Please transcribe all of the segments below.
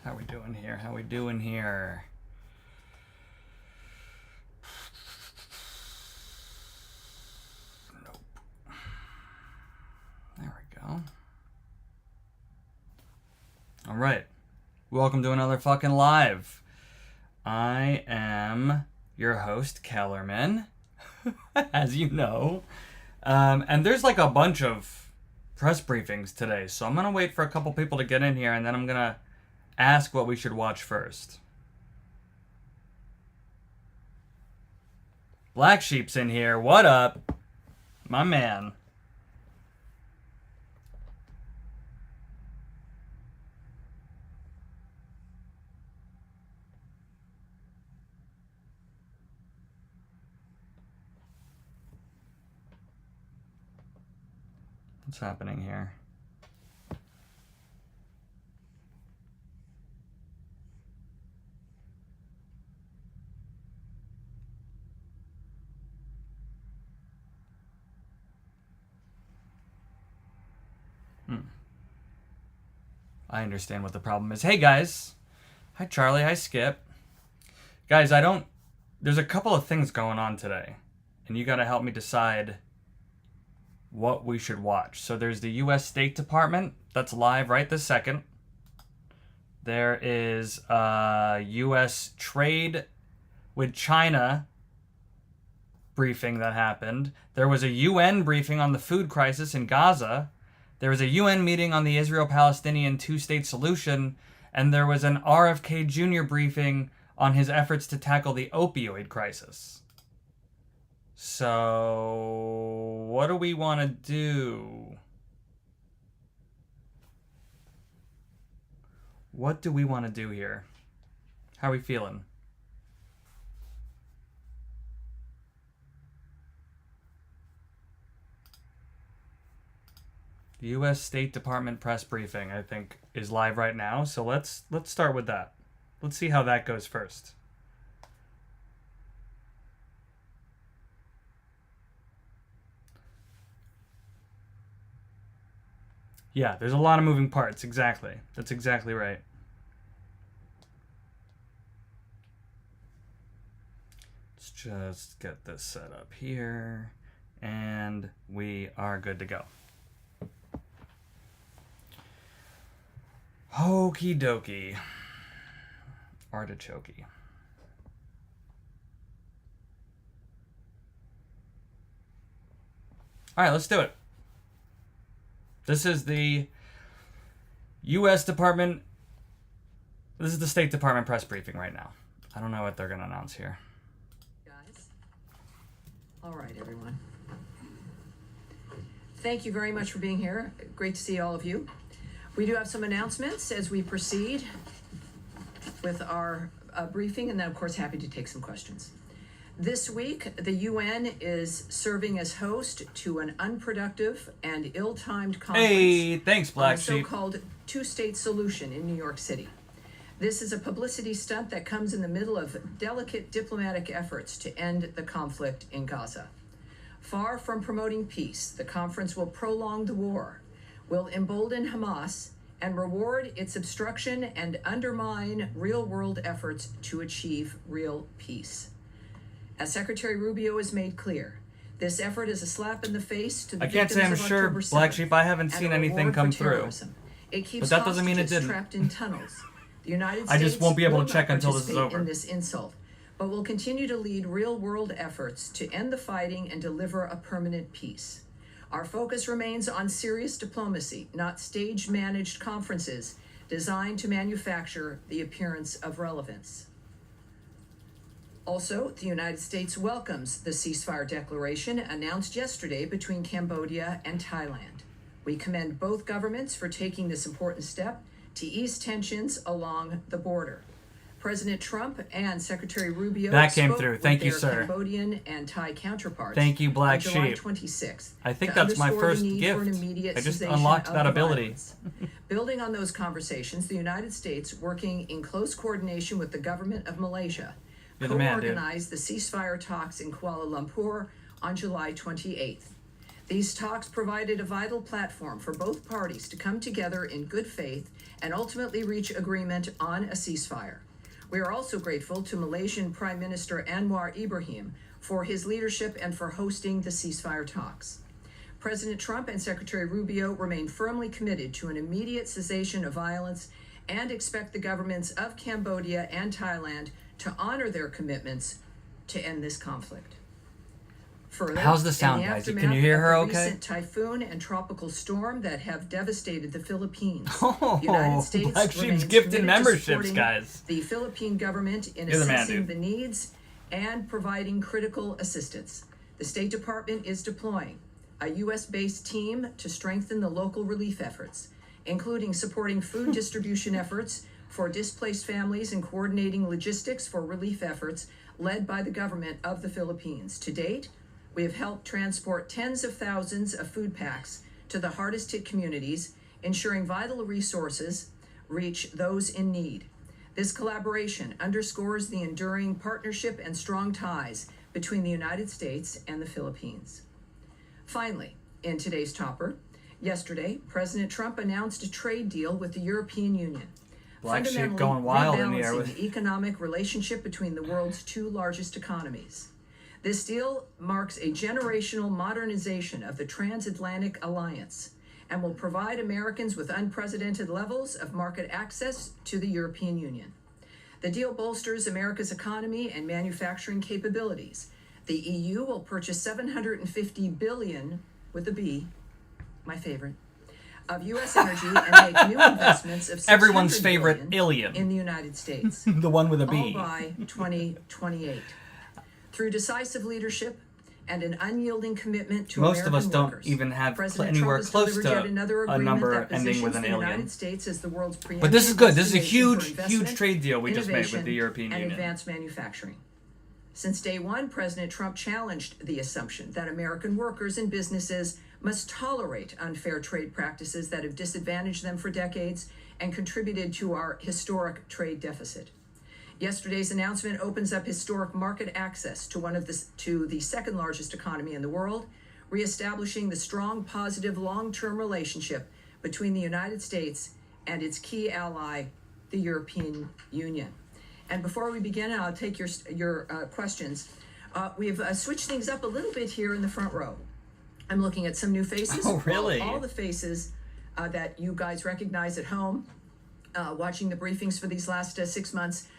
How we doing here? How we doing here? Nope. There we go. All right. Welcome to another fucking live. I am your host, Kellerman, as you know. And there's like a bunch of press briefings today, so I'm going to wait for a couple people to get in here, and then I'm going to ask what we should watch first. Black Sheep's in here. What up? My man. What's happening here? I understand what the problem is. Hey guys. Hi Charlie, hi Skip. Guys, there's a couple of things going on today, and you gotta help me decide what we should watch. So there's the U.S. State Department, that's live right this second. There is U.S. trade with China briefing that happened. There was a UN briefing on the food crisis in Gaza. There was a UN meeting on the Israel-Palestinian two-state solution, and there was an RFK Jr. briefing on his efforts to tackle the opioid crisis. So, what do we want to do? What do we want to do here? How are we feeling? The U.S. State Department press briefing, I think, is live right now. So let's start with that. Let's see how that goes first. Yeah, there's a lot of moving parts. Exactly. That's exactly right. Let's just get this set up here. And we are good to go. Okie dokie. Artichokey. Alright, let's do it. This is the U.S. Department. This is the State Department press briefing right now. I don't know what they're going to announce here. Guys. All right, everyone. Thank you very much for being here. Great to see all of you. We do have some announcements as we proceed with our briefing, and then, of course, happy to take some questions. This week, the UN is serving as host to an unproductive and ill-timed conference. Hey, thanks, Black Sheep. On a so-called two-state solution in New York City. This is a publicity stunt that comes in the middle of delicate diplomatic efforts to end the conflict in Gaza. Far from promoting peace, the conference will prolong the war, will embolden Hamas, and reward its obstruction and undermine real-world efforts to achieve real peace. As Secretary Rubio has made clear, this effort is a slap in the face to the victims of October 7th. I can't say I'm sure, Black Sheep. I haven't seen anything come through. It keeps but that doesn't mean it didn't. Trapped in tunnels. The United States I just won't be able to check until this is over. In this insult, but will continue to lead real-world efforts to end the fighting and deliver a permanent peace. Our focus remains on serious diplomacy, not stage-managed conferences designed to manufacture the appearance of relevance. Also, the United States welcomes the ceasefire declaration announced yesterday between Cambodia and Thailand. We commend both governments for taking this important step to ease tensions along the border. President Trump and Secretary Rubio that came spoke through. with Thank you, their sir. Cambodian and Thai counterparts. Thank you, Black on July Sheep. 26th. I think that's my first gift. I just unlocked that ability. Building on those conversations, the United States, working in close coordination with the government of Malaysia, You're the man, dude. co-organized the ceasefire talks in Kuala Lumpur on July 28th. These talks provided a vital platform for both parties to come together in good faith and ultimately reach agreement on a ceasefire. We are also grateful to Malaysian Prime Minister Anwar Ibrahim for his leadership and for hosting the ceasefire talks. President Trump and Secretary Rubio remain firmly committed to an immediate cessation of violence and expect the governments of Cambodia and Thailand to honor their commitments to end this conflict. Further, How's the sound, guys? Can you hear her of the okay? recent typhoon and tropical storm that have devastated the Philippines, Oh, the United States Livestream's remains gifted committed to memberships, supporting guys. the Philippine government in You're the man, assessing dude. the needs and providing critical assistance. The State Department is deploying a U.S.-based team to strengthen the local relief efforts, including supporting food distribution efforts for displaced families and coordinating logistics for relief efforts led by the government of the Philippines. To date, we have helped transport tens of thousands of food packs to the hardest hit communities, ensuring vital resources reach those in need. This collaboration underscores the enduring partnership and strong ties between the United States and the Philippines. Finally, in today's topper, yesterday, President Trump announced a trade deal with the European Union, Black sheep fundamentally going wild in the air rebalancing with... the economic relationship between the world's two largest economies. This deal marks a generational modernization of the transatlantic alliance and will provide Americans with unprecedented levels of market access to the European Union. The deal bolsters America's economy and manufacturing capabilities. The EU will purchase $750 billion, with a B, my favorite, of U.S. energy and make new investments of Everyone's $600 favorite billion alien. in the United States. The one with a All B. by 2028. Through decisive leadership and an unyielding commitment to Most of us American don't workers, even have President anywhere Trump has close delivered yet to another a agreement number that ending with positions an the alien. United States as the world's But this is good. This is a destination for huge investment, trade deal we just made with the innovation, European and Union. advanced manufacturing. Since day one, President Trump challenged the assumption that American workers and businesses must tolerate unfair trade practices that have disadvantaged them for decades and contributed to our historic trade deficit. Yesterday's announcement opens up historic market access to the second largest economy in the world, reestablishing the strong, positive, long-term relationship between the United States and its key ally, the European Union. And before we begin, I'll take your questions. We've switched things up a little bit here in the front row. I'm looking at some new faces. Oh, really? All the faces that you guys recognize at home, watching the briefings for these last 6 months,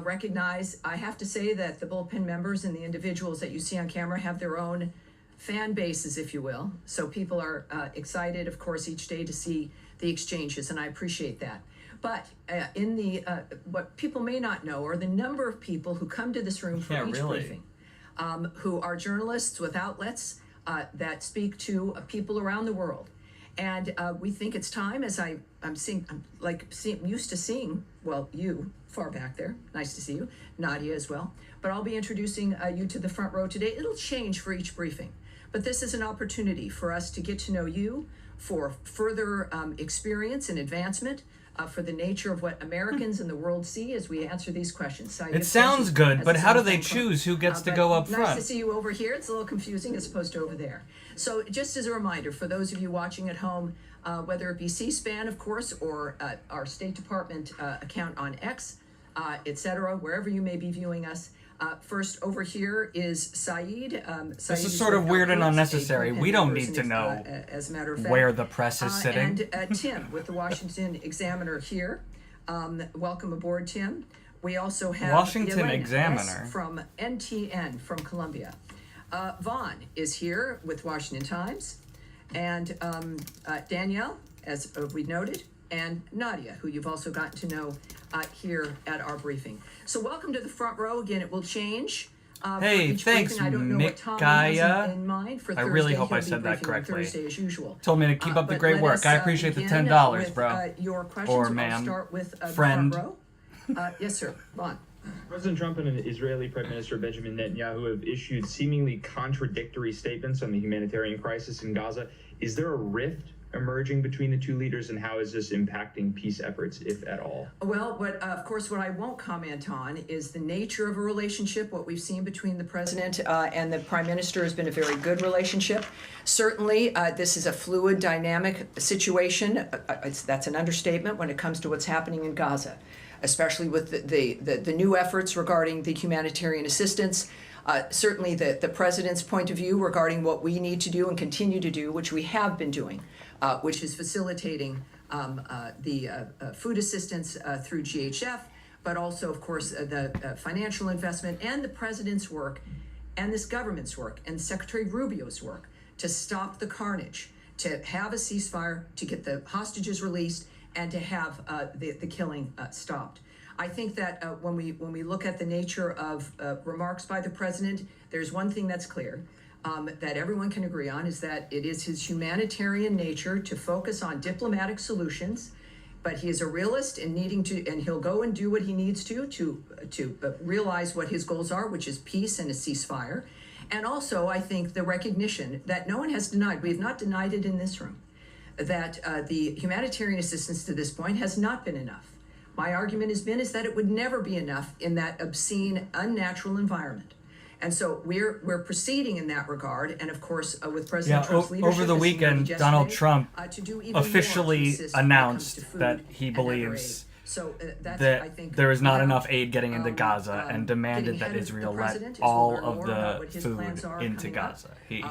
recognize. I have to say that the bullpen members and the individuals that you see on camera have their own fan bases, if you will. So people are excited, of course, each day to see the exchanges, and I appreciate that. But what people may not know are the number of people who come to this room for each briefing, who are journalists with outlets that speak to people around the world. And we think it's time, as I'm used to seeing, well, you far back there, nice to see you, Nadia as well. But I'll be introducing you to the front row today. It'll change for each briefing, but this is an opportunity for us to get to know you, for further experience and advancement, for the nature of what Americans in the world see as we answer these questions. It sounds good, but how do they choose who gets to go up front? Nice to see you over here. It's a little confusing as opposed to over there. So just as a reminder, for those of you watching at home, whether it be C-SPAN, of course, or our State Department account on X, etc., wherever you may be viewing us, first over here is Saeed. This is sort of weird and unnecessary. We don't need to know as a matter of fact, where the press is sitting. And Tim with the Washington Examiner here. Welcome aboard, Tim. We also have Washington Yelena Examiner S. from NTN from Columbia. Vaughn is here with Washington Times. And Danielle, as we noted, and Nadia, who you've also gotten to know here at our briefing. So welcome to the front row. Again, it will change. Hey, thanks, I don't know what Tom Mikaya. has in mind for I Thursday. really hope He'll I be said that briefing on correctly. Thursday as usual. Told me to keep up the But great let work. us, I appreciate the begin $10, with, bro. Your questions. Or I'll ma'am. start with the Friend. front row. Yes, sir. Vaughn. President Trump and Israeli Prime Minister Benjamin Netanyahu have issued seemingly contradictory statements on the humanitarian crisis in Gaza. Is there a rift emerging between the two leaders, and how is this impacting peace efforts, if at all? Well, of course, what I won't comment on is the nature of a relationship. What we've seen between the president and the prime minister has been a very good relationship. Certainly, this is a fluid, dynamic situation. That's an understatement when it comes to what's happening in Gaza, especially with the new efforts regarding the humanitarian assistance. Certainly, the president's point of view regarding what we need to do and continue to do, which we have been doing, which is facilitating the food assistance through GHF, but also, of course, the financial investment and the president's work and this government's work and Secretary Rubio's work to stop the carnage, to have a ceasefire, to get the hostages released, and to have the killing stopped. I think that when we look at the nature of remarks by the president, there's one thing that's clear. That everyone can agree on is that it is his humanitarian nature to focus on diplomatic solutions, but he is a realist and and he'll go and do what he needs to realize what his goals are, which is peace and a ceasefire. And also, I think the recognition that no one has denied, we have not denied it in this room, that the humanitarian assistance to this point has not been enough. My argument is that it would never be enough in that obscene, unnatural environment. And so we're proceeding in that regard, and of course with President Trump's leadership. Over the weekend, Donald Trump to do even officially more to announced that he believes that there is not enough aid getting into Gaza, and demanded that Israel let all of the food into Gaza. He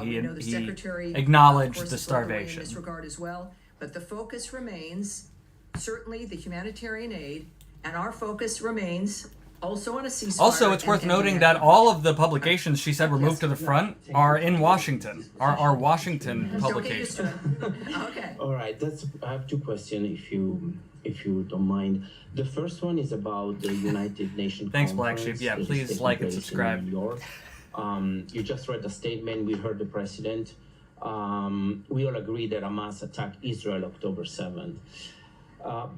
acknowledged the starvation. In this regard as well, but the focus remains certainly the humanitarian aid, and our focus remains also on a ceasefire. Also, it's worth noting that all of the publications she said were moved to the front are in Washington, are Washington publications. Okay. All right, I have two questions, if you don't mind. The first one is about the United Nations Thanks, Black Conference Sheep. Yeah, that is please taking like and place in subscribe. New York. You just read the statement. We heard the president. We all agree that Hamas attacked Israel October 7th.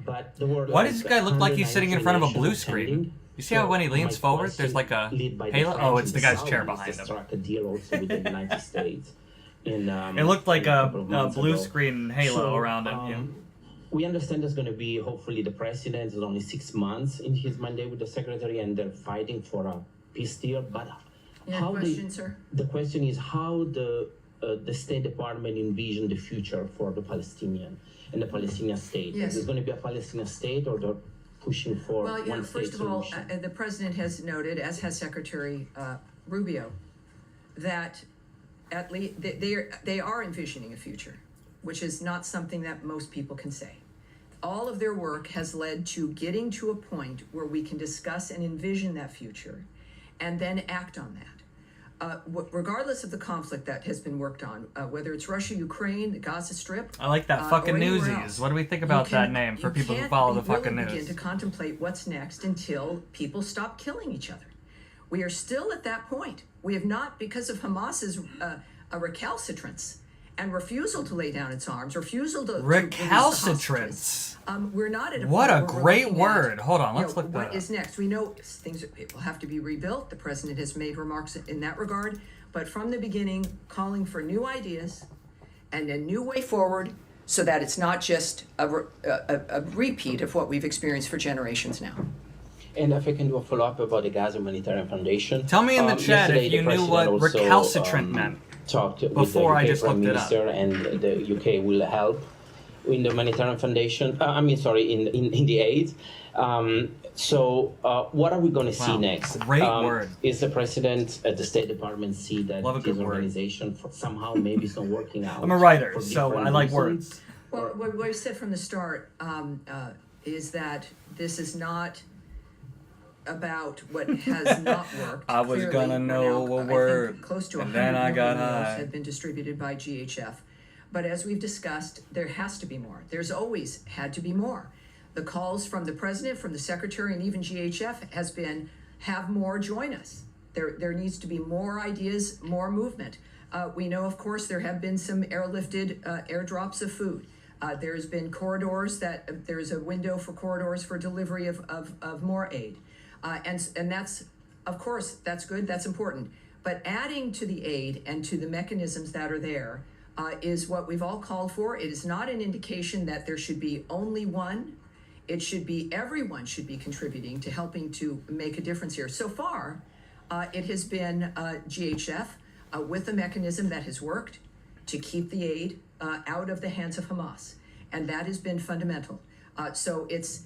But there were Why does this guy look like he's sitting in front of a blue screen? You see how when he leans forward, there's like a halo? Oh, it's the guy's chair behind him. Struck a deal also with the United States. It looked like a blue ago. screen halo around him. Yeah. We understand there's going to be, hopefully, the president is only 6 months in his mandate with the secretary, and they're fighting for a peace deal. But how sir? The question is how the State Department envision the future for the Palestinian and the Palestinian state. Yes. Is there going to be a Palestinian state, or they're pushing for one state first of all, solution? the president has noted, as has Secretary Rubio, that at least they are envisioning a future, which is not something that most people can say. All of their work has led to getting to a point where we can discuss and envision that future and then act on that. Regardless of the conflict that has been worked on, whether it's Russia, Ukraine, the Gaza Strip. I like that fucking Newsies. What do we think about that name for people who follow the fucking news? You can't begin to contemplate what's next until people stop killing each other. We are still at that point. We have not, because of Hamas's recalcitrance and refusal to lay down its arms, refusal to recalcitrance. We're not at a what point a great word. Hold on, let's look that what up. Is next. We know things will have to be rebuilt. The president has made remarks in that regard, but from the beginning, calling for new ideas and a new way forward, so that it's not just a repeat of what we've experienced for generations now. And if I can do a follow-up about the Gaza Humanitarian Foundation. Tell me in the chat if you knew what recalcitrant meant. Talked before with I the UK just Prime looked it up. Minister, and the UK will help in the Humanitarian Foundation. In the aid. What are we going to see next? Great word. Is the president at the State Department see that this organization somehow maybe it's not working out? I'm a writer, so I like words. Well, what I said from the start is that this is not about what has not worked. I was Clearly, gonna know a word, close to and then I got high. have been distributed by GHF. But as we've discussed, there has to be more. There's always had to be more. The calls from the president, from the secretary, and even GHF has been, have more, join us. There needs to be more ideas, more movement. We know, of course, there have been some airlifted airdrops of food. There's been corridors there's a window for corridors for delivery of more aid. And that's, of course, that's good, that's important. But adding to the aid and to the mechanisms that are there, is what we've all called for. It is not an indication that there should be only one. It should be everyone should be contributing to helping to make a difference here. So far, it has been GHF with a mechanism that has worked to keep the aid out of the hands of Hamas, and that has been fundamental. So it's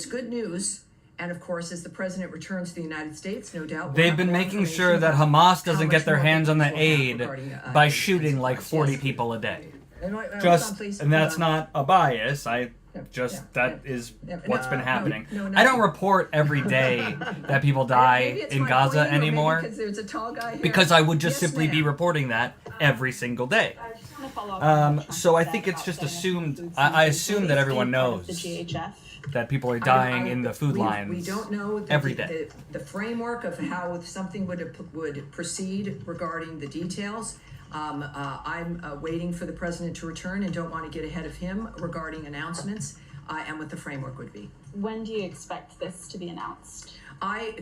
good news. And of course, as the president returns to the United States, no doubt they've been making sure that Hamas doesn't get their hands on the aid by shooting like 40 people a day. And that's not a bias. That is what's been happening. I don't report every day that people die in Gaza anymore because there's a tall guy here. because I would just simply be reporting that every single day. So I think it's just assumed. I assume that everyone knows that people are dying in the food lines. We don't know every day. The framework of how something would proceed regarding the details. I'm waiting for the president to return and don't want to get ahead of him regarding announcements and what the framework would be. When do you expect this to be announced?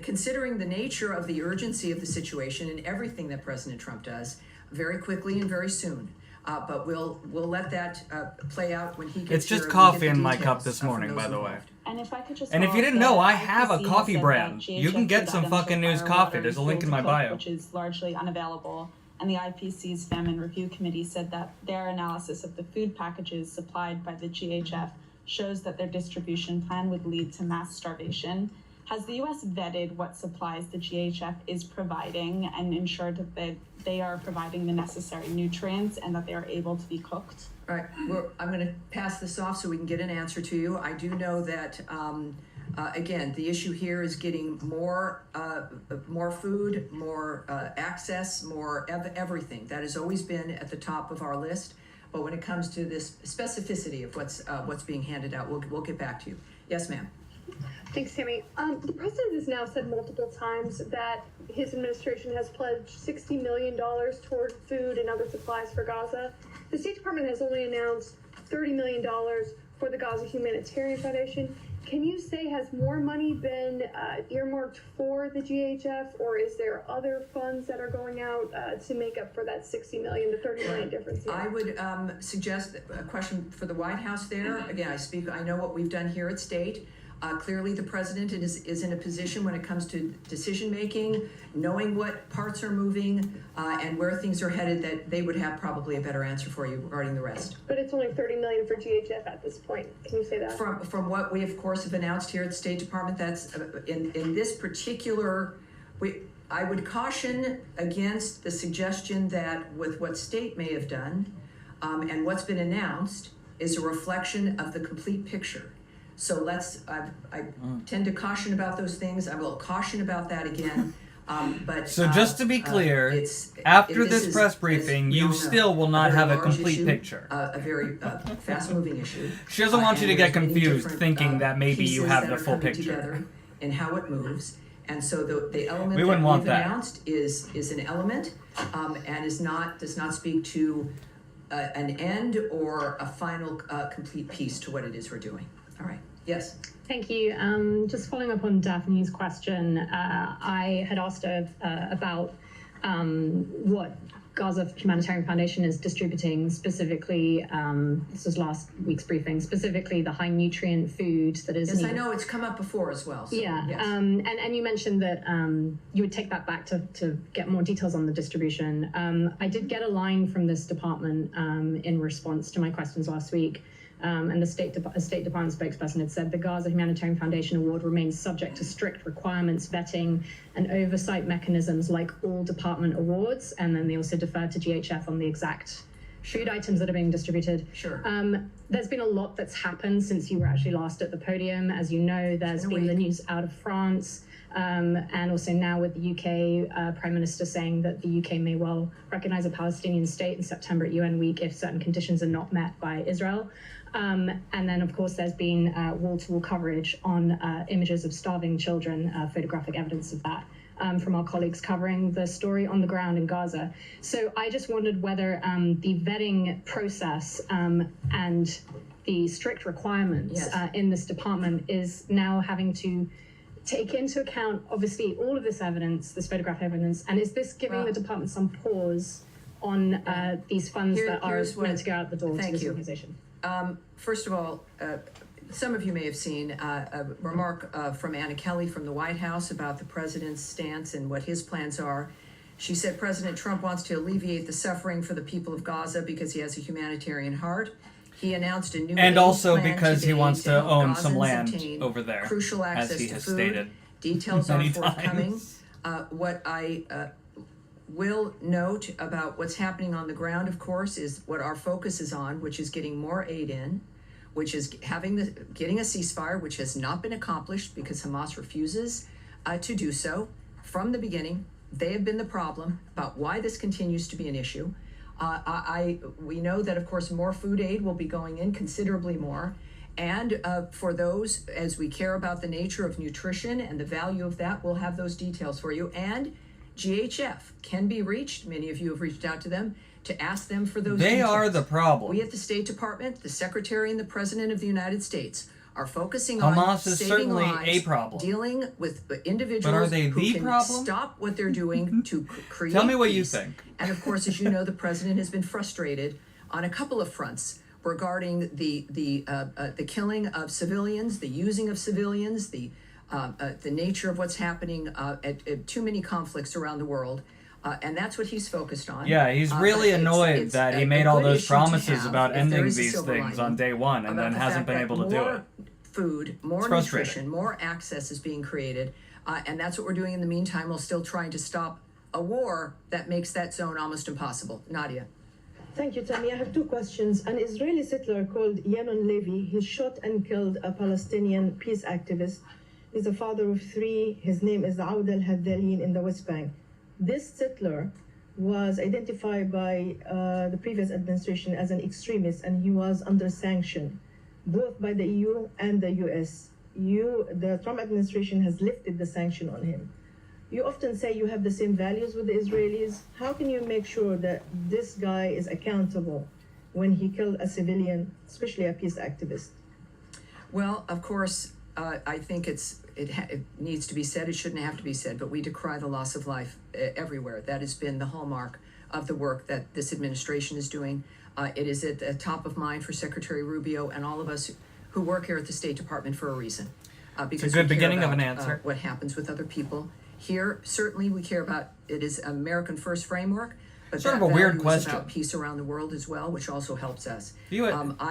Considering the nature of the urgency of the situation and everything that President Trump does, very quickly and very soon. But we'll let that play out when he gets here. It's just coffee in my cup this morning, by the way. And if I could just And if you didn't know, I have a coffee brand. You can get some fucking news coffee. There's a link in my bio. Which is largely unavailable. And the IPC's Famine Review Committee said that their analysis of the food packages supplied by the GHF shows that their distribution plan would lead to mass starvation. Has the U.S. vetted what supplies the GHF is providing and ensured that they are providing the necessary nutrients and that they are able to be cooked? All right, I'm going to pass this off so we can get an answer to you. I do know that, again, the issue here is getting more food, more access, more everything. That has always been at the top of our list. But when it comes to this specificity of what's being handed out, we'll get back to you. Yes, ma'am. Thanks, Tammy. The president has now said multiple times that his administration has pledged $60 million toward food and other supplies for Gaza. The State Department has only announced $30 million for the Gaza Humanitarian Foundation. Can you say, has more money been earmarked for the GHF, or is there other funds that are going out to make up for that $60 million to $30 million difference here? I would suggest a question for the White House there. Again, I know what we've done here at State. Clearly, the president is in a position when it comes to decision-making, knowing what parts are moving and where things are headed, that they would have probably a better answer for you regarding the rest. But it's only $30 million for GHF at this point. Can you say that? From what we, of course, have announced here at the State Department, that's in this particular, I would caution against the suggestion that with what State may have done and what's been announced is a reflection of the complete picture. So I tend to caution about those things. I will caution about that again. So just to be clear, after this press briefing, you still will not have a complete picture. A very fast-moving issue. She doesn't want you to get confused different, thinking that maybe you have the full pieces that are picture. coming together and how it moves. And so the element We that wouldn't want we've that. announced is an element and does not speak to an end or a final complete piece to what it is we're doing. All right. Yes. Thank you. Just following up on Daphne's question, I had asked her about what Gaza Humanitarian Foundation is distributing, specifically, this was last week's briefing, specifically the high nutrient food that is Yes, needed. I know it's come up before as well. So, Yeah, yes. and you mentioned that you would take that back to get more details on the distribution. I did get a line from this department in response to my questions last week. And the State Department spokesperson had said the Gaza Humanitarian Foundation Award remains subject to strict requirements, vetting, and oversight mechanisms like all department awards. And then they also defer to GHF on the exact food items that are being distributed. Sure. There's been a lot that's happened since you were actually last at the podium. As you know, there's been the news out of France. And also now with the UK Prime Minister saying that the UK may well recognize a Palestinian state in September at UN Week if certain conditions are not met by Israel. And then, of course, there's been wall-to-wall coverage on images of starving children, photographic evidence of that, from our colleagues covering the story on the ground in Gaza. So I just wondered whether the vetting process and the strict requirements in this department is now having to take into account, obviously, all of this evidence, this photographic evidence, and is this giving the department some pause on these funds that are here's what- meant to go out the door to thank this you. organization? First of all, some of you may have seen a remark from Anna Kelly from the White House about the president's stance and what his plans are. She said President Trump wants to alleviate the suffering for the people of Gaza because he has a humanitarian heart. He announced a new And aid also plan because he today wants to help own some Gazans land obtain over there, crucial as access he to has food. stated Details are many forthcoming. times. What I will note about what's happening on the ground, of course, is what our focus is on, which is getting more aid in, which is getting a ceasefire, which has not been accomplished because Hamas refuses to do so. From the beginning, they have been the problem about why this continues to be an issue. We know that, of course, more food aid will be going in, considerably more. And for those, as we care about the nature of nutrition and the value of that, we'll have those details for you. And GHF can be reached. Many of you have reached out to them to ask them for those They details. are the problem. We at the State Department, the Secretary and the President of the United States are focusing Hamas on is saving certainly lives, a problem. dealing with individuals But are they who the can problem? stop what they're doing to create Tell me what you peace. think. And of course, as you know, the President has been frustrated on a couple of fronts regarding the killing of civilians, the using of civilians, the nature of what's happening at too many conflicts around the world. And that's what he's focused on. Yeah, he's really but annoyed it's that he a made all good those issue to promises have about if there ending is a these silver things lining on day one and about then the hasn't fact been that able to do more it. Food, more frustrating. nutrition, more access is being created. And that's what we're doing in the meantime, while still trying to stop a war that makes that zone almost impossible. Nadia. Thank you, Tammy. I have two questions. An Israeli settler called Yanon Levy, he shot and killed a Palestinian peace activist. He's a father of three. His name is Aoud al-Haddalin in the West Bank. This settler was identified by the previous administration as an extremist, and he was under sanction, both by the EU and the US. The Trump administration has lifted the sanction on him. You often say you have the same values with the Israelis. How can you make sure that this guy is accountable when he killed a civilian, especially a peace activist? Well, of course, I think it needs to be said. It shouldn't have to be said, but we decry the loss of life everywhere. That has been the hallmark of the work that this administration is doing. It is at the top of mind for Secretary Rubio and all of us who work here at the State Department for a reason. Because It's a good we care beginning of about, an answer. what happens with other people. Here, certainly we care about, it is American First framework, but Sort that of a weird value is question. about peace around the world as well, which also helps us. I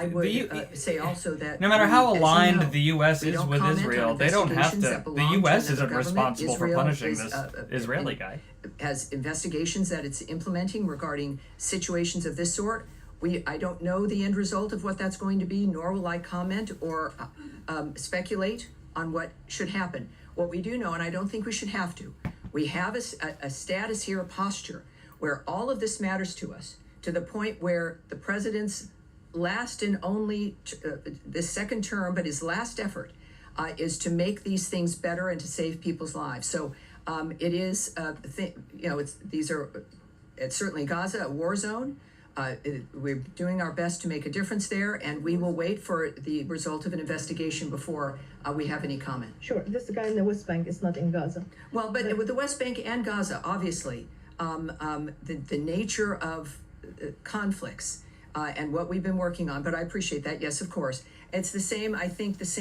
the would U- say also that No matter we, how as you aligned know, the U.S. we is don't with comment Israel, on they don't have investigations to. that The belong to U.S. another isn't government. responsible for Israel punishing is, this Israeli guy. Has investigations that it's implementing regarding situations of this sort. I don't know the end result of what that's going to be, nor will I comment or speculate on what should happen. What we do know, and I don't think we should have to, we have a status here, a posture, where all of this matters to us, to the point where the president's last and only, this second term, but his last effort is to make these things better and to save people's lives. So it is, it's certainly Gaza, a war zone. We're doing our best to make a difference there, and we will wait for the result of an investigation before we have any comment. Sure, this guy in the West Bank is not in Gaza. Well, but with the West Bank and Gaza, obviously, the nature of conflicts and what we've been working on, but I appreciate that, yes, of course. It's the same, I think it's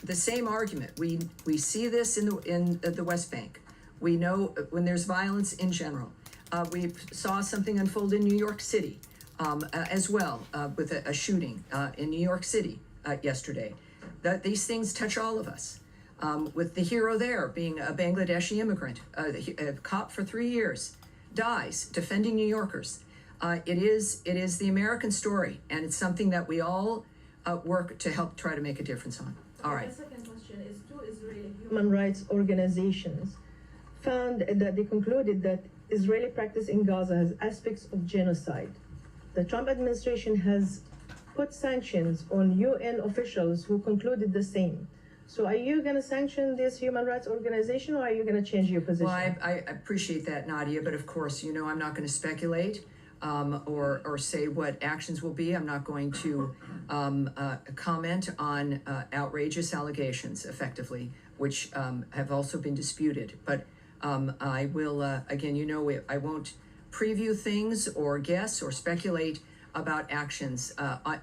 the same argument. We see this in the West Bank. We know when there's violence in general. We saw something unfold in New York City as well with a shooting in New York City yesterday. These things touch all of us. With the hero there being a Bangladeshi immigrant, a cop for 3 years, dies defending New Yorkers. It is the American story, and it's something that we all work to help try to make a difference on. All right. The second question is, two Israeli human rights organizations found that they concluded that Israeli practice in Gaza has aspects of genocide. The Trump administration has put sanctions on UN officials who concluded the same. So are you going to sanction this human rights organization, or are you going to change your position? Well, I appreciate that, Nadia, but of course, I'm not going to speculate or say what actions will be. I'm not going to comment on outrageous allegations, effectively, which have also been disputed. But I will, again, I won't preview things or guess or speculate about actions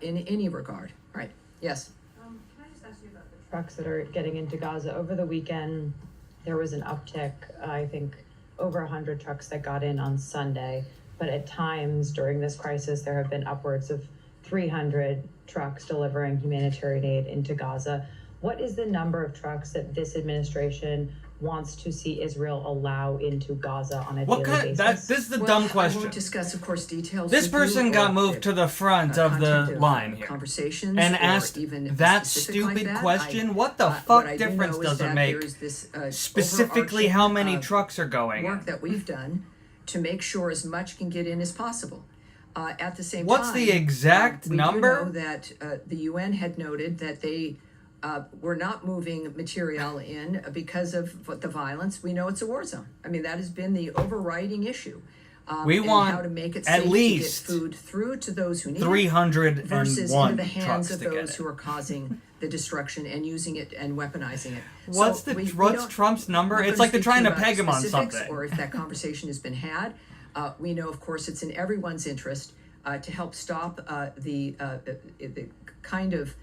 in any regard. Right? Yes. Can I just ask you about the trucks that are getting into Gaza? Over the weekend, there was an uptick, I think, over 100 trucks that got in on Sunday. But at times during this crisis, there have been upwards of 300 trucks delivering humanitarian aid into Gaza. What is the number of trucks that this administration wants to see Israel allow into Gaza on a daily basis? This is the dumb I question. won't discuss, of course, details. This with you person or got moved to the front of the content line here conversations and or asked even that specific like stupid that. question. What the what fuck I do difference know is does it that make? there's this, Specifically, how many overarching, trucks are going work in? that we've done to make sure as much can get in as possible. At the same What's time, the exact we number? do know that the UN had noted that they were not moving material in because of the violence. We know it's a war zone. I mean, that has been the overriding issue. We and want how to make it at safe least to get food through to those who need it 301 versus into the hands trucks of to get those it. who are causing the destruction and using it and weaponizing it. What's So we what's don't- Trump's number? I'm not It's gonna like they're speak trying you to about peg him on specifics something. Or if that conversation has been had, we know, of course, it's in everyone's interest to help stop the kind of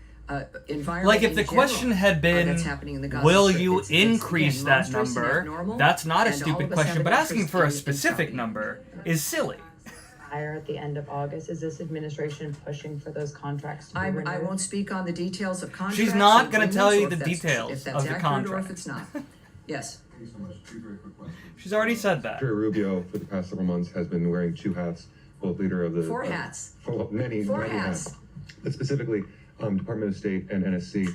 environment. Like if in the general, question had been, that's happening in the Gaza will Strip. you It's, increase again, that monstrous and number? abnormal, That's not a and all stupid of us have question, an but asking interest for a in specific stopping it. number is silly. Higher at the end of August. Is this administration pushing for those contracts to be I renewed? won't speak on the details of contracts. She's not or gonna agreements, tell you or the if that's- details if that's of the accurate contract. or if it's not. Yes. Thank you so much. Two very quick questions. She's already said that. Secretary Rubio, for the past several months, has been wearing two hats, both leader of the... Four hats. Many Four hats. hats. But specifically, Department of State and NSC.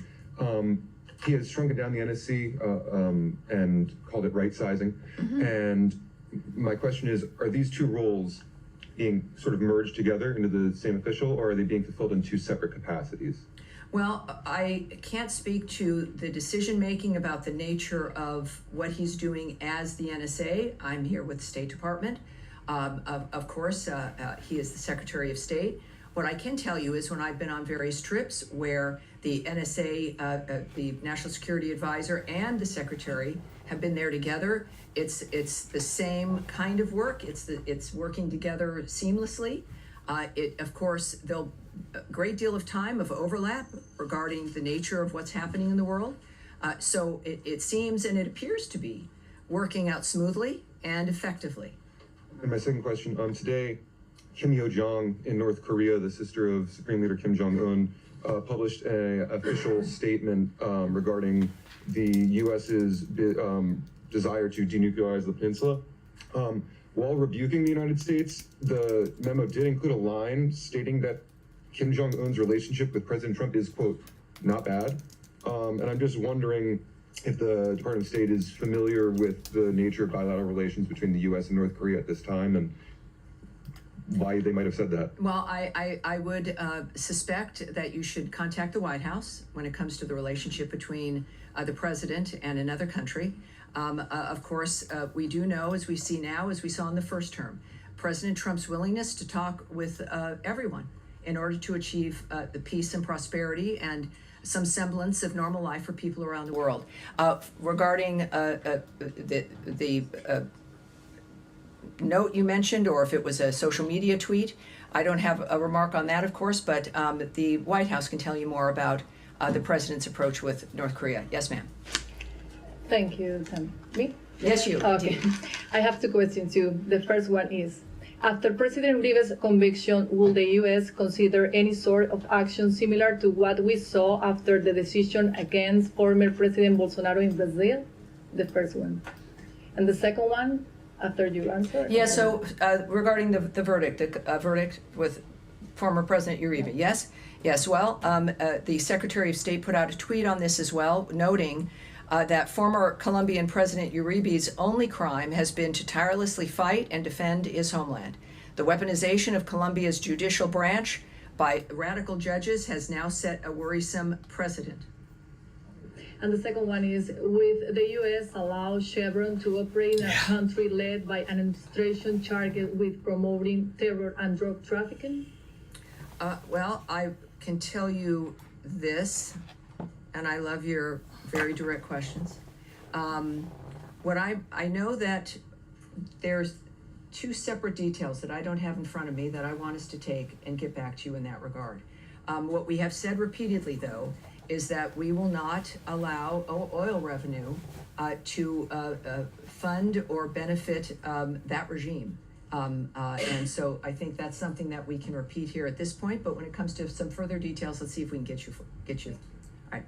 He has shrunken down the NSC and called it right-sizing. Mm-hmm. And my question is, are these two roles being sort of merged together into the same official, or are they being fulfilled in two separate capacities? Well, I can't speak to the decision-making about the nature of what he's doing as the NSA. I'm here with the State Department. Of course, he is the Secretary of State. What I can tell you is when I've been on various trips where the NSA, the National Security Advisor, and the Secretary have been there together, it's the same kind of work. It's working together seamlessly. Of course, there'll a great deal of time of overlap regarding the nature of what's happening in the world. So it seems and it appears to be working out smoothly and effectively. And my second question, today, Kim Yo-jong in North Korea, the sister of Supreme Leader Kim Jong-un, published an official statement regarding the U.S.'s desire to denuclearize the peninsula. While rebuking the United States, the memo did include a line stating that Kim Jong-un's relationship with President Trump is, quote, not bad. And I'm just wondering if the Department of State is familiar with the nature of bilateral relations between the U.S. and North Korea at this time and why they might have said that. Well, I would suspect that you should contact the White House when it comes to the relationship between the president and another country. Of course, we do know, as we see now, as we saw in the first term, President Trump's willingness to talk with everyone in order to achieve the peace and prosperity and some semblance of normal life for people around the world. Regarding the note you mentioned, or if it was a social media tweet, I don't have a remark on that, of course, but the White House can tell you more about the president's approach with North Korea. Yes, ma'am. Thank you, Sam. Me? Yes, you. Okay. I have two questions too. The first one is, after President Uribe's conviction, will the U.S. consider any sort of action similar to what we saw after the decision against former President Bolsonaro in Brazil? The first one. And the second one, after you answer? Yeah, so regarding the verdict, verdict with former President Uribe, yes? Yes, well, the Secretary of State put out a tweet on this as well, noting that former Colombian President Uribe's only crime has been to tirelessly fight and defend his homeland. The weaponization of Colombia's judicial branch by radical judges has now set a worrisome precedent. And the second one is, with the U.S. allow Chevron to operate in a country led by an administration charged with promoting terror and drug trafficking? Well, I can tell you this, and I love your very direct questions. I know that there's two separate details that I don't have in front of me that I want us to take and get back to you in that regard. What we have said repeatedly, though, is that we will not allow oil revenue to fund or benefit that regime. And so I think that's something that we can repeat here at this point, but when it comes to some further details, let's see if we can get you. All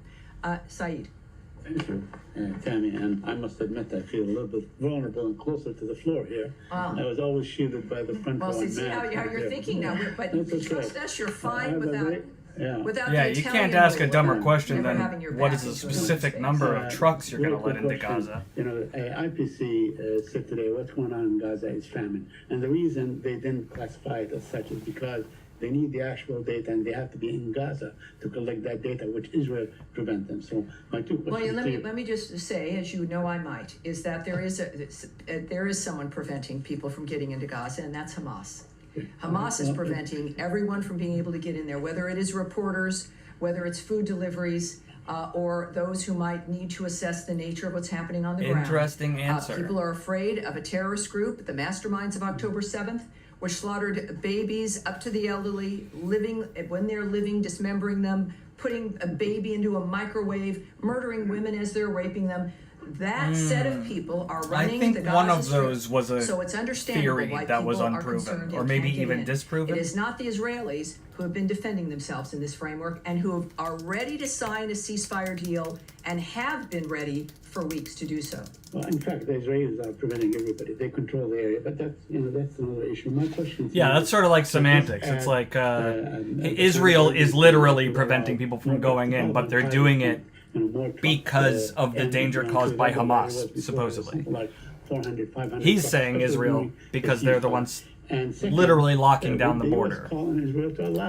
right, Saeed. Thank you, Tammy, and I must admit I feel a little bit vulnerable and closer to the floor here. Wow. I was always shielded by the front row. Well, see how you're thinking now, but trust us, you're fine without Yeah, you can't ask a dumber question never than having your what back is the into a specific space. number of trucks you're going to Really let quick into question. Gaza. You know, IPC said today what's going on in Gaza is famine. And the reason they didn't classify it as such is because they need the actual data and they have to be in Gaza to collect that data, which Israel prevent them. So my two questions Well, let me just say, as you know I might, is that there is someone preventing people from getting into Gaza, and that's Hamas. Hamas is preventing everyone from being able to get in there, whether it is reporters, whether it's food deliveries, or those who might need to assess the nature of what's happening on the ground. Interesting answer. People are afraid of a terrorist group, the masterminds of October 7th, which slaughtered babies up to the elderly, when they're living, dismembering them, putting a baby into a microwave, murdering women as they're raping them. That set of people are running the Gaza Strip. I think one of those was a so it's understandable theory why that was people are unproven, concerned or and maybe can't get even in. disproven. It is not the Israelis who have been defending themselves in this framework and who are ready to sign a ceasefire deal and have been ready for weeks to do so. Well, in fact, the Israelis are preventing everybody. They control the area, but that's another issue. My question is, Yeah, that's sort of like semantics. It's like Israel is literally preventing people from going in, but they're doing it because of the danger caused by Hamas, supposedly. He's saying Israel because they're the ones literally locking down the border.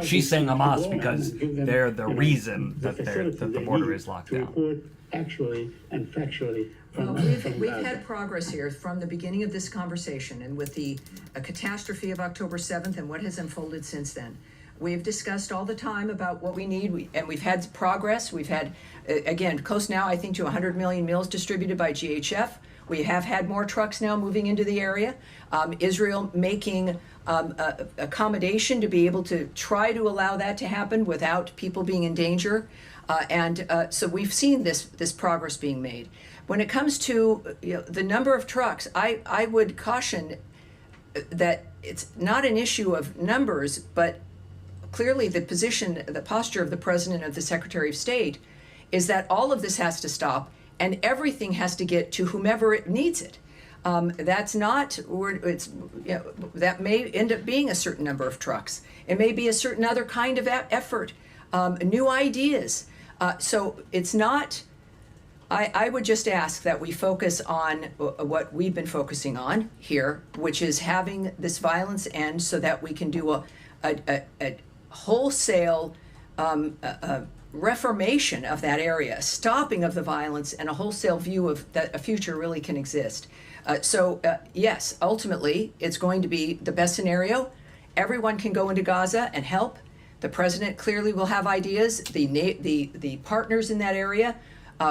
She's saying Hamas because they're the reason that the border is locked down. Actually and factually. Well, we've had progress here from the beginning of this conversation, and with the catastrophe of October 7th and what has unfolded since then. We've discussed all the time about what we need, and we've had progress. We've had, again, close now, I think, to 100 million meals distributed by GHF. We have had more trucks now moving into the area. Israel making accommodation to be able to try to allow that to happen without people being in danger. So we've seen this progress being made. When it comes to the number of trucks, I would caution that it's not an issue of numbers, but clearly the posture of the President and the Secretary of State is that all of this has to stop and everything has to get to whomever it needs it. That's not, that may end up being a certain number of trucks. It may be a certain other kind of effort, new ideas. So it's not, I would just ask that we focus on what we've been focusing on here, which is having this violence end so that we can do a wholesale reformation of that area, stopping of the violence, and a wholesale view of that a future really can exist. Yes, ultimately, it's going to be the best scenario. Everyone can go into Gaza and help. The president clearly will have ideas. The partners in that area,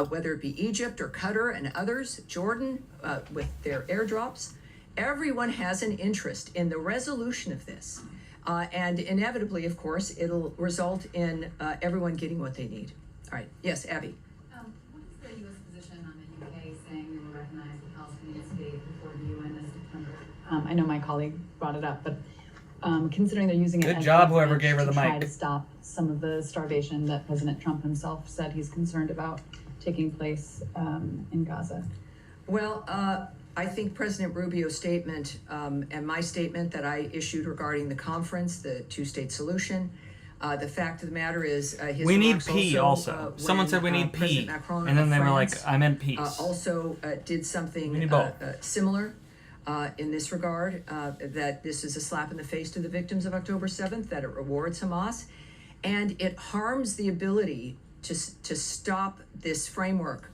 whether it be Egypt or Qatar and others, Jordan, with their airdrops, everyone has an interest in the resolution of this. And inevitably, of course, it'll result in everyone getting what they need. All right. Yes, Abby. What is the U.S. position on the UK saying we will recognize the Palestinian state before the UN this September? I know my colleague brought it up, but considering they're using it Good as job, leverage whoever gave her the to try mic. to stop some of the starvation that President Trump himself said he's concerned about taking place in Gaza. Well, I think President Rubio's statement and my statement that I issued regarding the conference, the two-state solution, the fact of the matter is his we need remarks P also. Someone said we need P, Macron and then they were France, like, I meant peace. Also did something similar in this regard, that this is a slap in the face to the victims of October 7th, that it rewards Hamas, and it harms the ability to stop this framework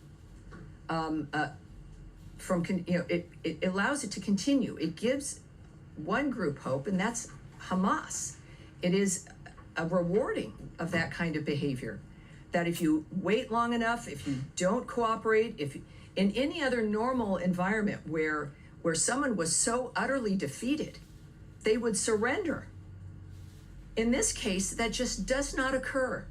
from, it allows it to continue. It gives one group hope, and that's Hamas. It is a rewarding of that kind of behavior, that if you wait long enough, if you don't cooperate, In any other normal environment where someone was so utterly defeated, they would surrender. In this case, that just does not occur.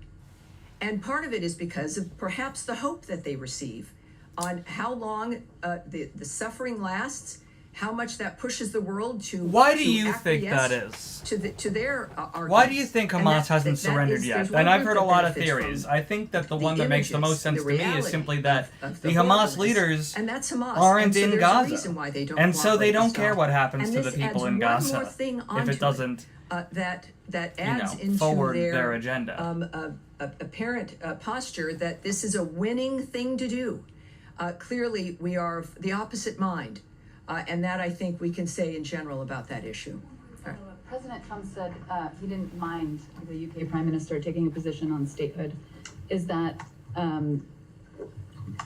And part of it is because of perhaps the hope that they receive on how long the suffering lasts, how much that pushes the world to. Why do you think that is? To their arguments. Why do you think Hamas hasn't surrendered yet? And I've heard a lot of theories. I think that the one that makes the most sense to me is simply that the Hamas leaders aren't in Gaza. And so they don't care what happens to the people in Gaza if it doesn't that adds into forward their agenda. Apparent posture that this is a winning thing to do. Clearly, we are of the opposite mind. And that I think we can say in general about that issue. Right. President Trump said he didn't mind the UK Prime Minister taking a position on statehood. Is that, can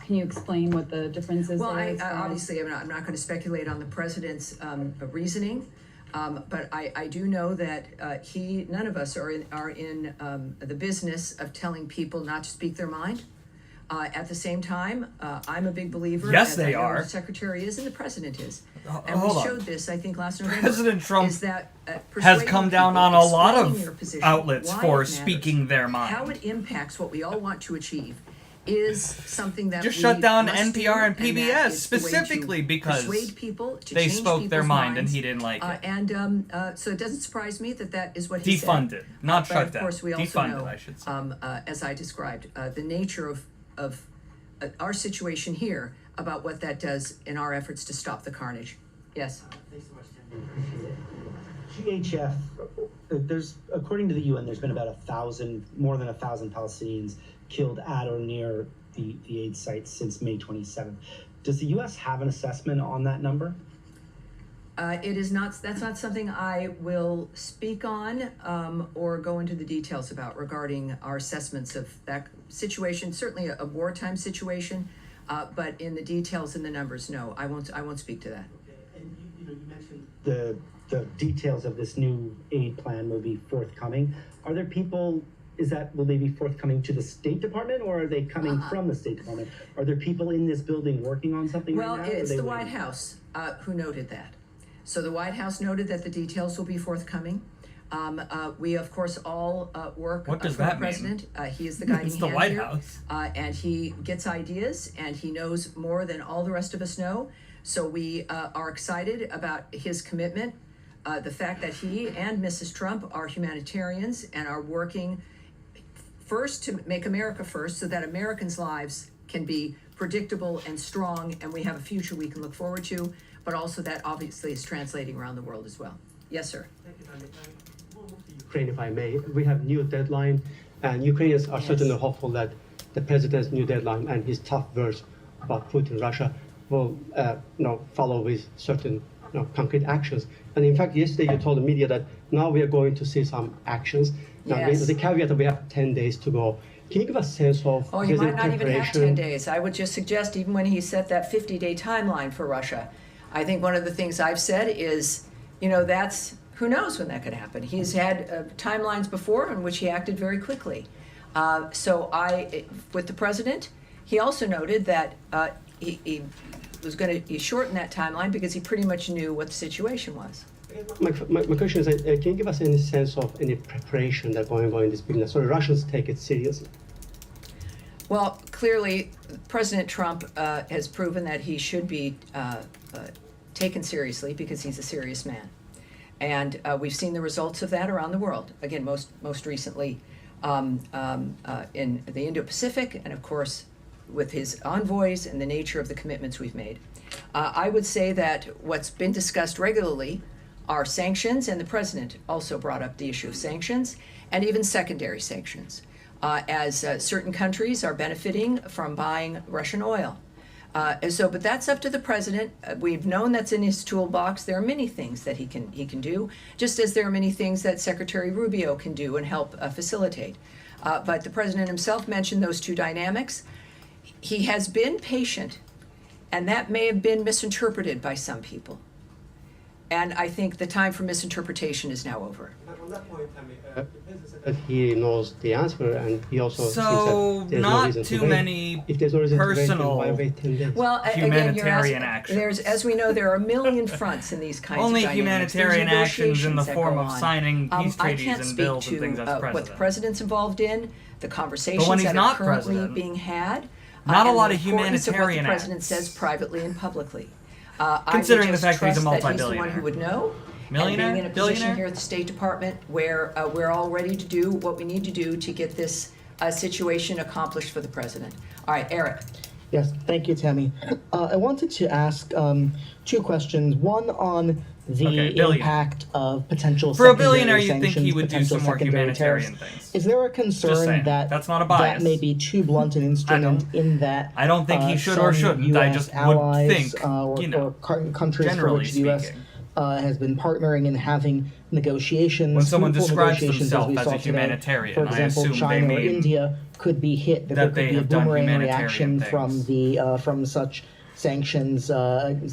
you explain what the difference is? Well, obviously I'm not going to speculate on the president's reasoning, but I do know that none of us are in the business of telling people not to speak their mind. At the same time, I'm a big believer. Yes, they are. The secretary is, and the president is. And Hold we on. showed this, I think, last November. President Trump is that, has come down on a lot of outlets why for it matters, speaking their mind. How it impacts what we all want to achieve is something that Just we shut down must NPR and do, that PBS is the way to specifically because persuade people, to they change spoke their people's mind and minds. he didn't like it. And so it doesn't surprise me that is what he said. Defunded, not But shut of down. course, we also Defunded, know, I should say. as I described, the nature of our situation here about what that does in our efforts to stop the carnage. Yes. Thanks so much, Tim. GHF, there's, according to the UN, there's been about more than 1,000 Palestinians killed at or near the aid sites since May 27th. Does the U.S. have an assessment on that number? It is not. That's not something I will speak on or go into the details about regarding our assessments of that situation. Certainly a wartime situation, but in the details and the numbers, no, I won't speak to that. Okay. And you mentioned the details of this new aid plan will be forthcoming. Are there people? Will they be forthcoming to the State Department, or are they coming from the State Department? Are there people in this building working on something right now? Well, it's the White House who noted that. So the White House noted that the details will be forthcoming. We, of course, all work What does for the that president. He is the guiding It's the hand White here. House. And he gets ideas, and he knows more than all the rest of us know. So we are excited about his commitment, the fact that he and Mrs. Trump are humanitarians and are working first to make America first so that Americans' lives can be predictable and strong, and we have a future we can look forward to, but also that obviously is translating around the world as well. Yes, sir. Thank you, Ukraine, if I may. We have new deadline, and Ukrainians are certainly hopeful that the president's new deadline and his tough words about Putin, Russia, will follow with certain concrete actions. And in fact, yesterday you told the media that now we are going to see some actions. Now, Yes. the caveat that we have 10 days to go. Can you give us a sense of Oh, he his might not even have 10 preparation? days. I would just suggest, even when he set that 50-day timeline for Russia, I think one of the things I've said is, that's, who knows when that could happen. He's had timelines before in which he acted very quickly. With the president, he also noted that he was going to shorten that timeline because he pretty much knew what the situation was. My question is, can you give us any sense of any preparation that's going on in this business so the Russians take it seriously? Well, clearly, President Trump has proven that he should be taken seriously because he's a serious man. And we've seen the results of that around the world. Again, most recently in the Indo-Pacific, and of course, with his envoys and the nature of the commitments we've made. I would say that what's been discussed regularly are sanctions, and the president also brought up the issue of sanctions, and even secondary sanctions, as certain countries are benefiting from buying Russian oil. But that's up to the president. We've known that's in his toolbox. There are many things that he can do, just as there are many things that Secretary Rubio can do and help facilitate. But the president himself mentioned those two dynamics. He has been patient, and that may have been misinterpreted by some people. And I think the time for misinterpretation is now over. On that point, I mean, the president said that he knows the answer, and he also So, thinks that there's no not reason too to wait. many If there's no reason personal to wait, then why wait 10 days? Well, humanitarian again, actions. there's, as we know, there are a million fronts in these kinds Only of dynamics. There's humanitarian actions in the negotiations that form go of on. signing peace I treaties can't and speak bills to and things as what the president. president's involved in, the conversations But when he's that not are currently president, being had, not a and lot the of importance of what the humanitarian president acts. says privately and publicly. Considering I would the fact that he's a just trust that he's the one multi-billionaire. who would know. Millionaire? And being in a Billionaire? position here at the State Department where we're all ready to do what we need to do to get this situation accomplished for the president. All right, Eric. Yes, thank you, Tammy. I wanted to ask two questions. One on the impact of potential For a secondary billionaire, you'd think sanctions, he would do potential some more secondary humanitarian tariffs. things. Is there a Just concern saying. that That's not a bias. that may be too blunt an instrument in that I don't think he should or some shouldn't. I US just would allies, think, or countries for generally which the U.S. speaking. Has been partnering and having negotiations. When someone fruitful describes negotiations, themselves we as saw a today. humanitarian, For I example, assume they China or mean India could be hit. That that there they could be a have done boomerang humanitarian reaction things. from such sanctions,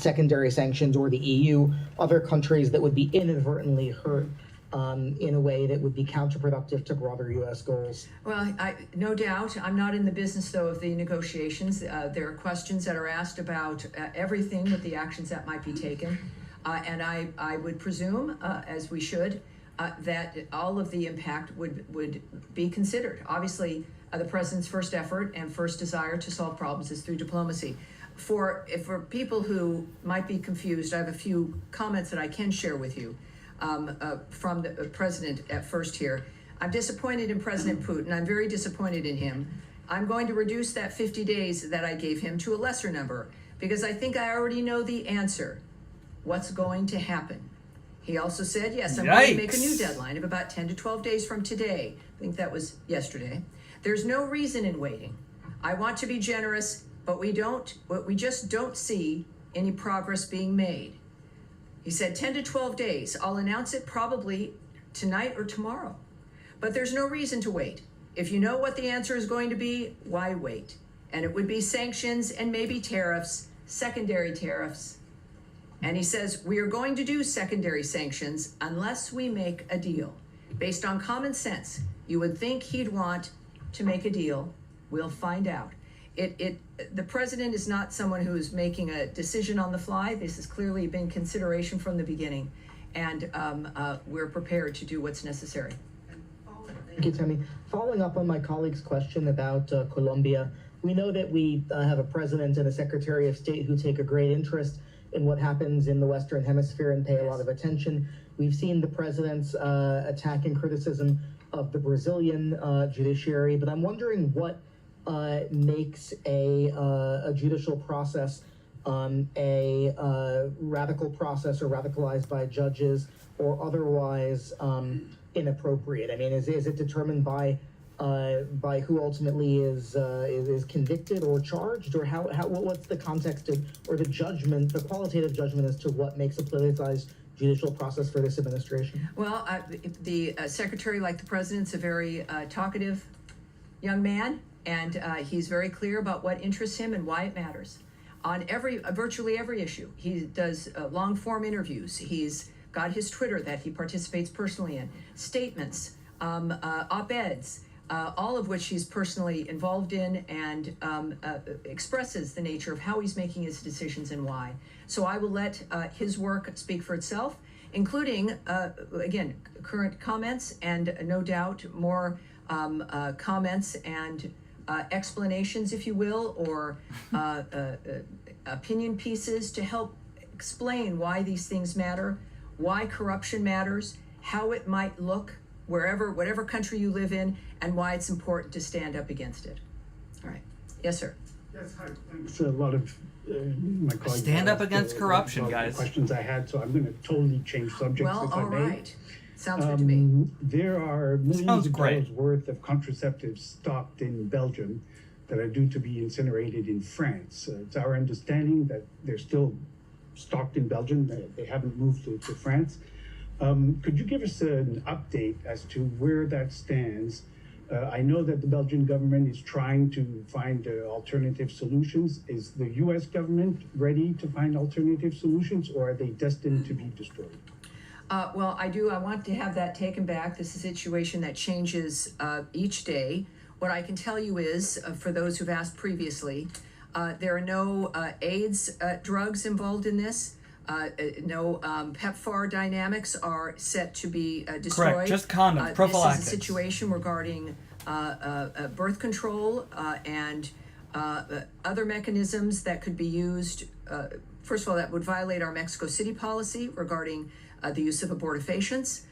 secondary sanctions, or the EU, other countries that would be inadvertently hurt in a way that would be counterproductive to broader U.S. goals. Well, no doubt. I'm not in the business, though, of the negotiations. There are questions that are asked about everything with the actions that might be taken. And I would presume, as we should, that all of the impact would be considered. Obviously, the president's first effort and first desire to solve problems is through diplomacy. For people who might be confused, I have a few comments that I can share with you from the president at first here. I'm disappointed in President Putin. I'm very disappointed in him. I'm going to reduce that 50 days that I gave him to a lesser number because I think I already know the answer. What's going to happen? He also said, yes, I'm going to make a new deadline of about 10 to 12 days from today. I think that was yesterday. There's no reason in waiting. I want to be generous, but we just don't see any progress being made. He said 10 to 12 days. I'll announce it probably tonight or tomorrow. But there's no reason to wait. If you know what the answer is going to be, why wait? And it would be sanctions and maybe tariffs, secondary tariffs. And he says, we are going to do secondary sanctions unless we make a deal. Based on common sense, you would think he'd want to make a deal. We'll find out. The president is not someone who is making a decision on the fly. This has clearly been consideration from the beginning. And we're prepared to do what's necessary. Thank you, Tammy. Following up on my colleague's question about Colombia, we know that we have a president and a secretary of state who take a great interest in what happens in the Western Hemisphere and pay a lot of attention. We've seen the president's attack and criticism of the Brazilian judiciary, but I'm wondering what makes a judicial process a radical process or radicalized by judges or otherwise inappropriate. I mean, is it determined by who ultimately is convicted or charged, or what's the context or the judgment, the qualitative judgment as to what makes a politicized judicial process for this administration? Well, the secretary, like the president's, a very talkative young man, and he's very clear about what interests him and why it matters. On virtually every issue, he does long form interviews. He's got his Twitter that he participates personally in, statements, op-eds. All of which he's personally involved in and expresses the nature of how he's making his decisions and why. So I will let his work speak for itself, including, again, current comments and no doubt more comments and explanations, if you will, or opinion pieces to help explain why these things matter, why corruption matters, how it might look whatever country you live in, and why it's important to stand up against it. All right. Yes, sir. Yes, hi. Thanks. A lot of my colleagues stand up against corruption, guys. Questions I had, so I'm going to totally change subjects. Well, if all I may. right. Sounds good to me. There are millions of dollars worth of contraceptives stocked in Belgium that are due to be incinerated in France. It's our understanding that they're still stocked in Belgium. They haven't moved to France. Could you give us an update as to where that stands? I know that the Belgian government is trying to find alternative solutions. Is the U.S. government ready to find alternative solutions, or are they destined to be destroyed? Well, I want to have that taken back. This is a situation that changes each day. What I can tell you is, for those who've asked previously, there are no AIDS drugs involved in this. No PEPFAR dynamics are set to be destroyed. Correct, just condoms, prophylactics. This is a situation regarding birth control and other mechanisms that could be used. First of all, that would violate our Mexico City policy regarding the use of abortifacients,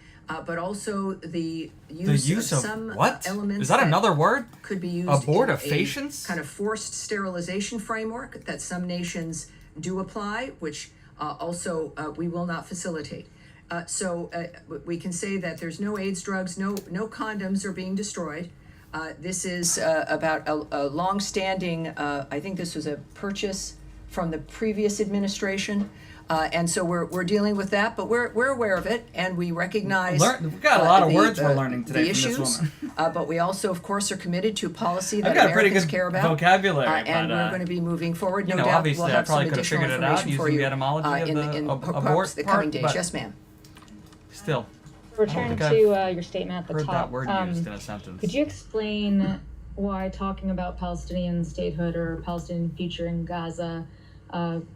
but also the use of some what? elements. Is that another word? Could be used abortifacients? In a kind of forced sterilization framework that some nations do apply, which also we will not facilitate. So we can say that there's no AIDS drugs, no condoms are being destroyed. This is about a long-standing, I think this was a purchase from the previous administration. And so we're dealing with that, but we're aware of it, and we recognize we've got a lot of words we're learning today the from issues. this woman. But we also, of course, are committed to a policy that I've got a pretty Americans good care about. vocabulary, And but, we're going to be moving forward. No you know, doubt obviously, we'll I have some probably could have additional figured it out information for using you the etymology of the abort the part, coming days. but Yes, ma'am. Still. Return to your statement at the heard top. that word used in a sentence. Could you explain why talking about Palestinian statehood or Palestinian future in Gaza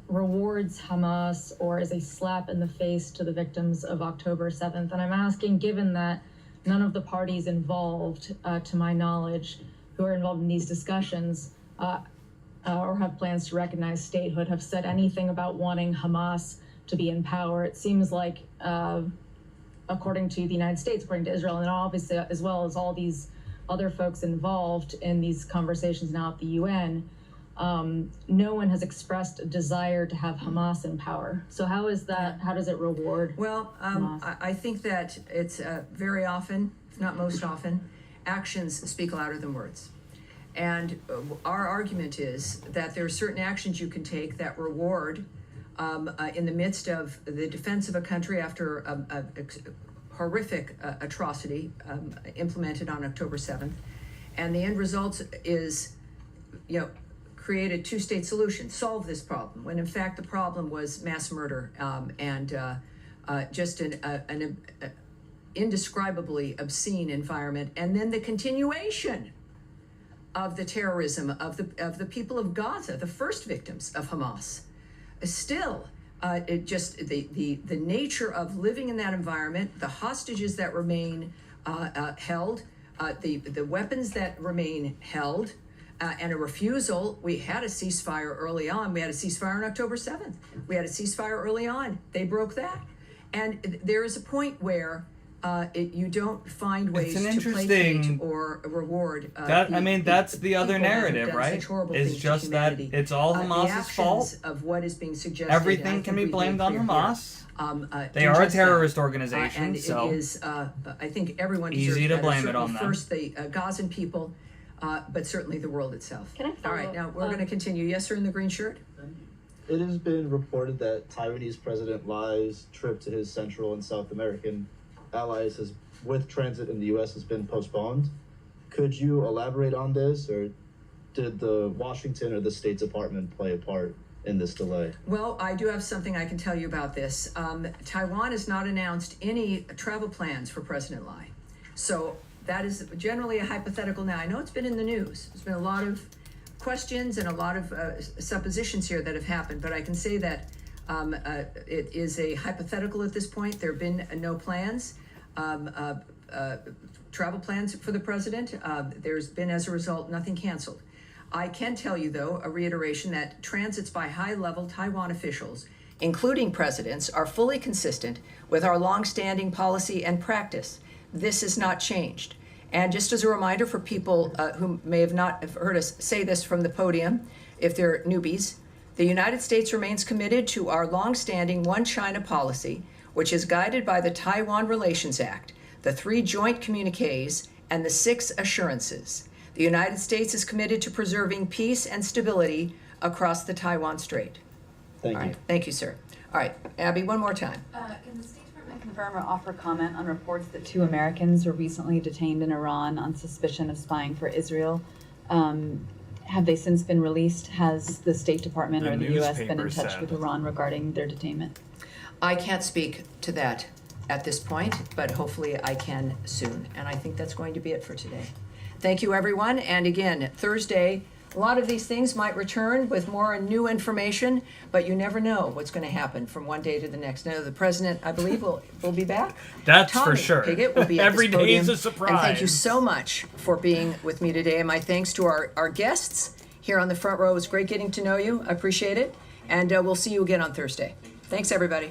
rewards Hamas or is a slap in the face to the victims of October 7th? And I'm asking, given that none of the parties involved, to my knowledge, who are involved in these discussions or have plans to recognize statehood have said anything about wanting Hamas to be in power. It seems like, according to the United States, according to Israel, and obviously as well as all these other folks involved in these conversations now at the UN, no one has expressed a desire to have Hamas in power. So how is that? How does it reward? Well, I think that it's very often, if not most often, actions speak louder than words. And our argument is that there are certain actions you can take that reward in the midst of the defense of a country after a horrific atrocity implemented on October 7th. And the end result is, create a two-state solution, solve this problem, when in fact the problem was mass murder and just an indescribably obscene environment, and then the continuation of the terrorism of the people of Gaza, the first victims of Hamas. Still, the nature of living in that environment, the hostages that remain held, the weapons that remain held, and a refusal. We had a ceasefire early on. We had a ceasefire on October 7th. We had a ceasefire early on. They broke that. And there is a point where you don't find ways to placate or reward. That's the other narrative, right? It's just that it's all Hamas's fault. Of what is being suggested. Everything can be blamed on Hamas. They are a terrorist organization, and so it is. I think everyone easy to blame it on them. First, the Gazan people, but certainly the world itself. All right, now we're going to continue. Yes, sir, in the green shirt. It has been reported that Taiwanese President Lai's trip to his Central and South American allies with transit in the U.S. has been postponed. Could you elaborate on this, or did the Washington or the State Department play a part in this delay? Well, I do have something I can tell you about this. Taiwan has not announced any travel plans for President Lai. So that is generally a hypothetical now. I know it's been in the news. There's been a lot of questions and a lot of suppositions here that have happened, but I can say that it is a hypothetical at this point. There have been no plans, travel plans for the president. There's been, as a result, nothing canceled. I can tell you, though, a reiteration that transits by high-level Taiwan officials, including presidents, are fully consistent with our longstanding policy and practice. This has not changed. And just as a reminder for people who may have not heard us say this from the podium, if they're newbies, the United States remains committed to our longstanding One China policy, which is guided by the Taiwan Relations Act, the 3 joint communiques, and the 6 assurances. The United States is committed to preserving peace and stability across the Taiwan Strait. Thank you. Thank you, sir. All right, Abby, one more time. Can the State Department confirm or offer comment on reports that 2 Americans were recently detained in Iran on suspicion of spying for Israel? Have they since been released? Has the State Department or the U.S. been in touch with Iran regarding their detainment? I can't speak to that at this point, but hopefully I can soon. And I think that's going to be it for today. Thank you, everyone. And again, Thursday, a lot of these things might return with more new information, but you never know what's going to happen from one day to the next. Now, the president, I believe, will be back. That's Tommy for sure. Piggott will be at Every this day is podium. a surprise. And thank you so much for being with me today. And my thanks to our guests here on the front row. It was great getting to know you. I appreciate it. And we'll see you again on Thursday. Thanks, everybody.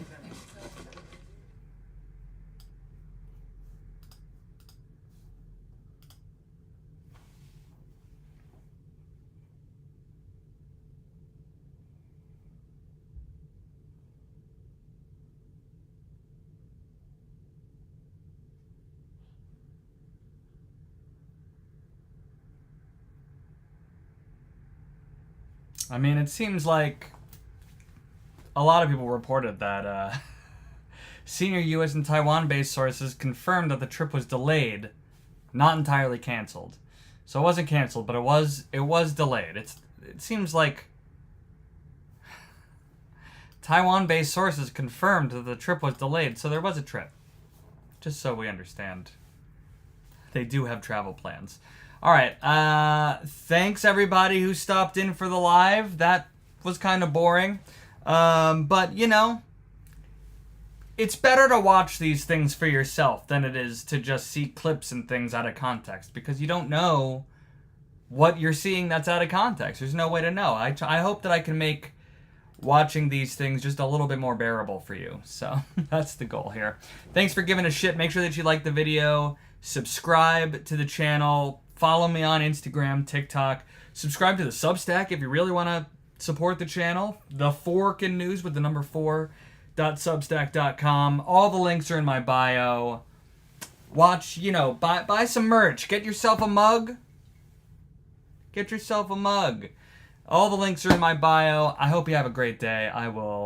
I mean, it seems like a lot of people reported that senior U.S. and Taiwan-based sources confirmed that the trip was delayed, not entirely canceled. So it wasn't canceled, but it was delayed. It seems like Taiwan-based sources confirmed that the trip was delayed, so there was a trip. Just so we understand. They do have travel plans. All right, thanks everybody who stopped in for the live. That was kind of boring. But, you know, it's better to watch these things for yourself than it is to just see clips and things out of context, because you don't know what you're seeing that's out of context. There's no way to know. I hope that I can make watching these things just a little bit more bearable for you. So that's the goal here. Thanks for giving a shit. Make sure that you like the video, subscribe to the channel, follow me on Instagram, TikTok, subscribe to the Substack if you really want to support the channel. The Fork in News with the number 4.substack.com. All the links are in my bio. Watch, you know, buy some merch. Get yourself a mug. Get yourself a mug. All the links are in my bio. I hope you have a great day. I will